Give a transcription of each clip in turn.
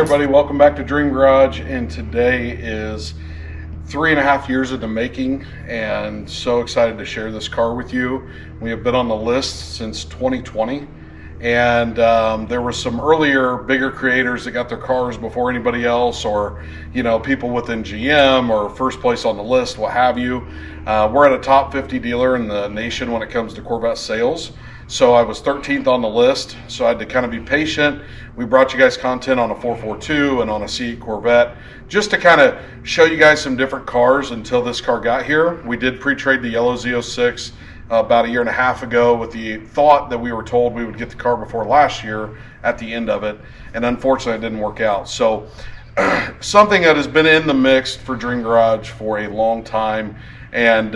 everybody, welcome back to Dream Garage, and today is 3.5 years in the making, and so excited to share this car with you. We have been on the list since 2020, and there were some earlier bigger creators that got their cars before anybody else, or people within GM or first place on the list, what have you. We're at a top 50 dealer in the nation when it comes to Corvette sales. So I was 13th on the list, so I had to kind of be patient. We brought you guys content on a 442 and on a C8 Corvette just to kind of show you guys some different cars until this car got here. We did pre-trade the yellow Z06 about 1.5 years ago with the thought that we were told we would get the car before last year at the end of it, and unfortunately it didn't work out. So something that has been in the mix for Dream Garage for a long time, and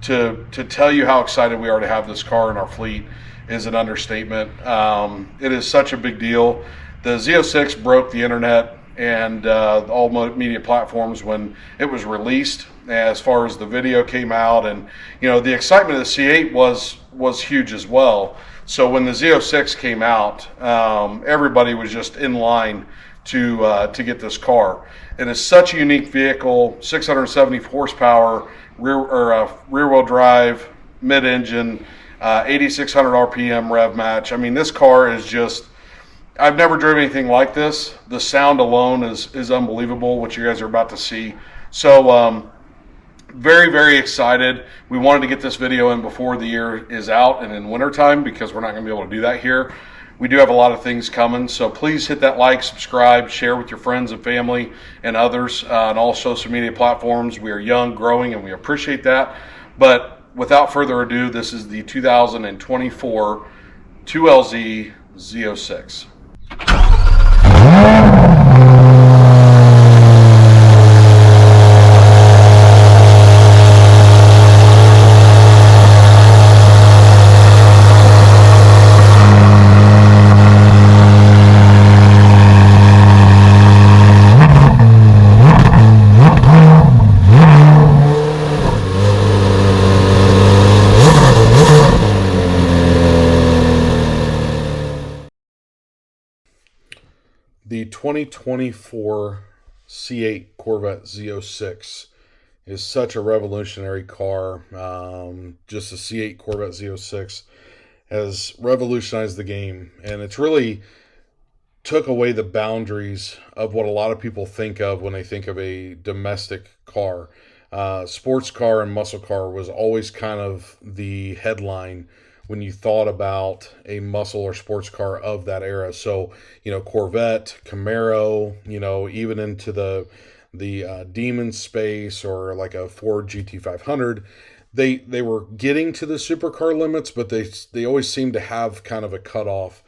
to tell you how excited we are to have this car in our fleet is an understatement. It is such a big deal. The Z06 broke the internet and all media platforms when it was released, as far as the video came out, and the excitement of the C8 was huge as well. So when the Z06 came out, everybody was just in line to get this car. It is such a unique vehicle, 670 horsepower, rear-wheel drive, mid-engine, 8,600 RPM rev match. I mean, this car is just, I've never driven anything like this. The sound alone is unbelievable, what you guys are about to see. So very, very excited. We wanted to get this video in before the year is out and in wintertime, because we're not going to be able to do that here. We do have a lot of things coming, so please hit that like, subscribe, share with your friends and family and others on all social media platforms. We are young, growing, and we appreciate that. But without further ado, this is the 2024 2LZ Z06. The 2024 C8 Corvette Z06 is such a revolutionary car. Just the C8 Corvette Z06 has revolutionized the game, and it's really took away the boundaries of what a lot of people think of when they think of a domestic car. Sports car and muscle car was always kind of the headline when you thought about a muscle or sports car of that era. So, Corvette, Camaro, even into the Demon space, or like a Ford GT500, they were getting to the supercar limits, but they always seemed to have kind of a cutoff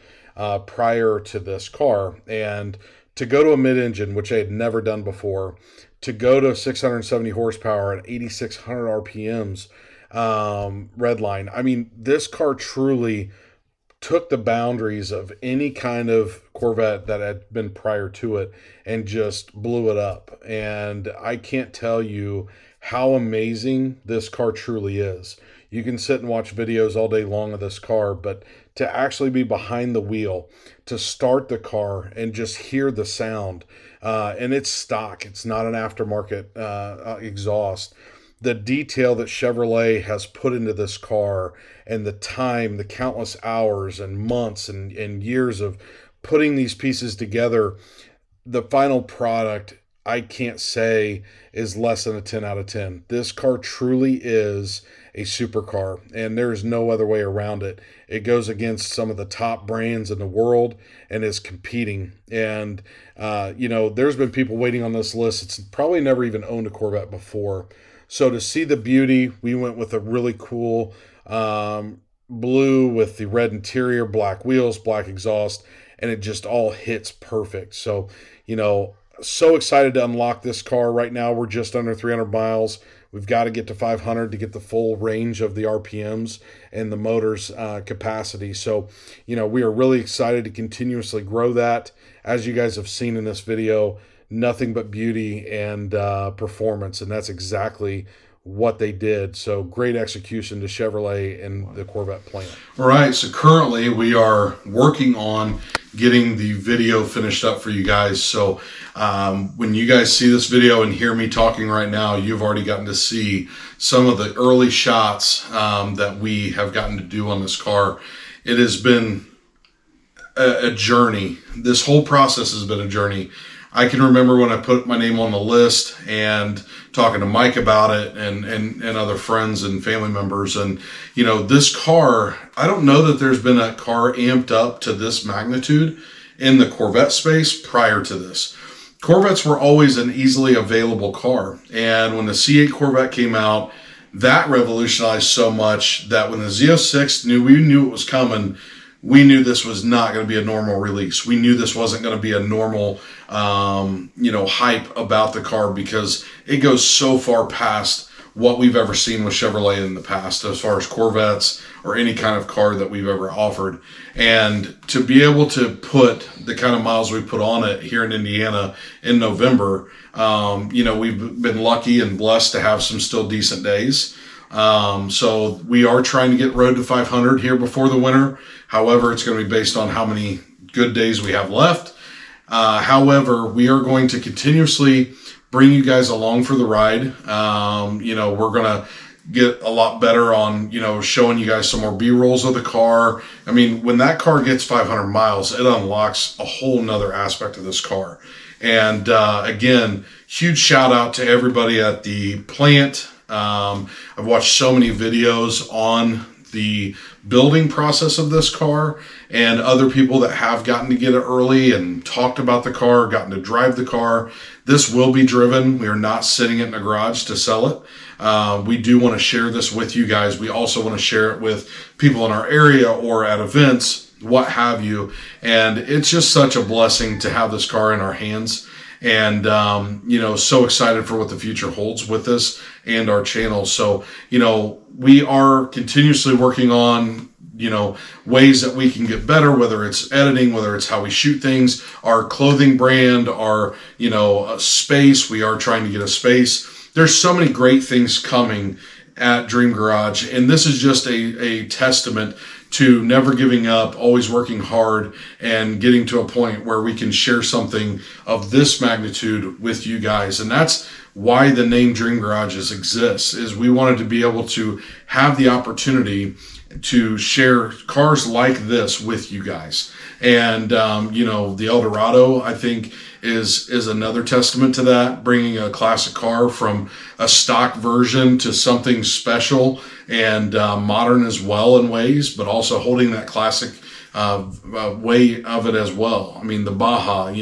prior to this car. And to go to a mid-engine, which I had never done before, to go to 670 horsepower at 8,600 RPMs, redline. I mean, this car truly took the boundaries of any kind of Corvette that had been prior to it and just blew it up. And I can't tell you how amazing this car truly is. You can sit and watch videos all day long of this car, but to actually be behind the wheel, to start the car and just hear the sound, and it's stock, it's not an aftermarket exhaust. The detail that Chevrolet has put into this car, and the time, the countless hours and months and years of putting these pieces together, the final product, I can't say is less than a 10 out of 10. This car truly is a supercar, and there is no other way around it. It goes against some of the top brands in the world and is competing. And, there's been people waiting on this list. It's probably never even owned a Corvette before. So to see the beauty, we went with a really cool blue with the red interior, black wheels, black exhaust, and it just all hits perfect. So, so excited to unlock this car. Right now, we're just under 300 miles. We've got to get to 500 to get the full range of the RPMs and the motor's capacity. So, we are really excited to continuously grow that. As you guys have seen in this video, nothing but beauty and performance, and that's exactly what they did. So great execution to Chevrolet and the Corvette plant. All right, so currently we are working on getting the video finished up for you guys. So when you guys see this video and hear me talking right now, you've already gotten to see some of the early shots that we have gotten to do on this car. It has been a journey. This whole process has been a journey. I can remember when I put my name on the list and talking to Mike about it and other friends and family members. And, you know, this car, I don't know that there's been a car amped up to this magnitude in the Corvette space prior to this. Corvettes were always an easily available car. And when the C8 Corvette came out, that revolutionized so much that when the Z06 we knew it was coming, we knew this was not going to be a normal release. We knew this wasn't going to be a normal, hype about the car, because it goes so far past what we've ever seen with Chevrolet in the past as far as Corvettes or any kind of car that we've ever offered. And to be able to put the kind of miles we put on it here in Indiana in November, we've been lucky and blessed to have some still decent days. So we are trying to get Road to 500 here before the winter. However, it's going to be based on how many good days we have left. However, we are going to continuously bring you guys along for the ride. We're going to get a lot better on, showing you guys some more B-rolls of the car. I mean, when that car gets 500 miles, it unlocks a whole nother aspect of this car. And again, huge shout out to everybody at the plant. I've watched so many videos on the building process of this car, and other people that have gotten to get it early and talked about the car, gotten to drive the car. This will be driven. We are not sitting it in a garage to sell it. We do want to share this with you guys. We also want to share it with people in our area or at events, what have you. And it's just such a blessing to have this car in our hands. And, so excited for what the future holds with this and our channel. So, we are continuously working on, ways that we can get better, whether it's editing, whether it's how we shoot things, our clothing brand, our, a space. We are trying to get a space. There's so many great things coming at Dream Garage. And this is just a testament to never giving up, always working hard, and getting to a point where we can share something of this magnitude with you guys. And that's why the name Dream Garages exists, is we wanted to be able to have the opportunity to share cars like this with you guys. And, the Eldorado, I think, is another testament to that, bringing a classic car from a stock version to something special and modern as well in ways, but also holding that classic way of it as well. I mean, the Baja,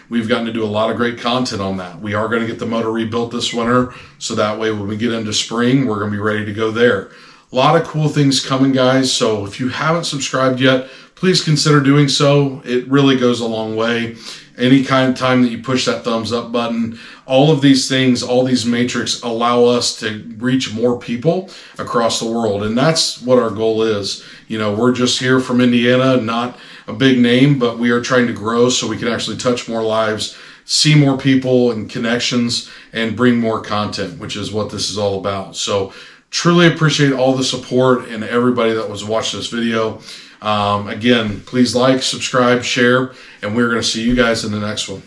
we've gotten to do a lot of great content on that. We are going to get the motor rebuilt this winter, so that way when we get into spring, we're going to be ready to go there. A lot of cool things coming, guys. So if you haven't subscribed yet, please consider doing so. It really goes a long way. Any kind of time that you push that thumbs up button, all of these things, all these metrics allow us to reach more people across the world. And that's what our goal is. We're just here from Indiana, not a big name, but we are trying to grow so we can actually touch more lives, see more people and connections, and bring more content, which is what this is all about. So truly appreciate all the support and everybody that was watching this video. Again, please like, subscribe, share, and we're going to see you guys in the next one.